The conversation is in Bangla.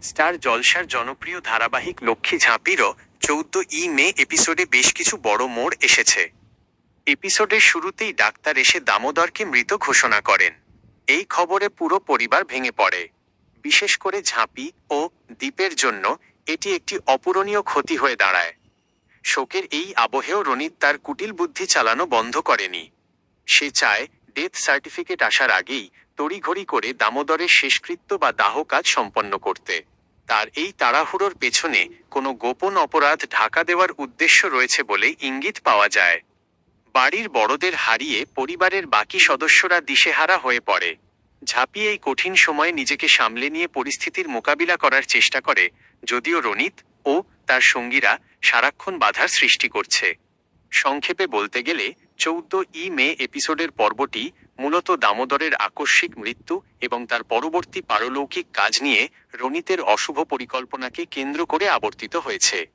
স্টার জলসার জনপ্রিয় ধারাবাহিক লক্ষ্মী ঝাঁপিরও 14 মে এপিসোডে বেশ কিছু বড় মোড় এসেছে। এপিসোডের শুরুতেই ডাক্তার এসে দামোদরকে মৃত ঘোষণা করেন। এই খবরে পুরো পরিবার ভেঙে পড়ে। বিশেষ করে ঝাঁপি ও দীপের জন্য এটি একটি অপূরণীয় ক্ষতি হয়ে দাঁড়ায়। শোকের এই আবহেও রনিত তার কুটিল বুদ্ধি চালানো বন্ধ করেনি। সে চায় ডেথ সার্টিফিকেট আসার আগেই তড়িঘড়ি করে দামোদরের শেষকৃত্য বা দাহ কাজ সম্পন্ন করতে। তার এই তাড়াহুড়োর পেছনে কোনো গোপন অপরাধ ঢাকা দেওয়ার উদ্দেশ্য রয়েছে বলে ইঙ্গিত পাওয়া যায়। বাড়ির বড়দের হারিয়ে পরিবারের বাকি সদস্যরা দিশেহারা হয়ে পড়ে। ঝাঁপি এই কঠিন সময়ে নিজেকে সামলে নিয়ে পরিস্থিতির মোকাবিলা করার চেষ্টা করে, যদিও রনিত ও তার সঙ্গীরা সারাক্ষণ বাধার সৃষ্টি করছে। সংক্ষেপে বলতে গেলে 14 মে এপিসোডের পর্বটি মূলত দামোদরের আকস্মিক মৃত্যু এবং তার পরবর্তী পারলৌকিক কাজ নিয়ে রনিতের অশুভ পরিকল্পনাকে কেন্দ্র করে আবর্তিত হয়েছে।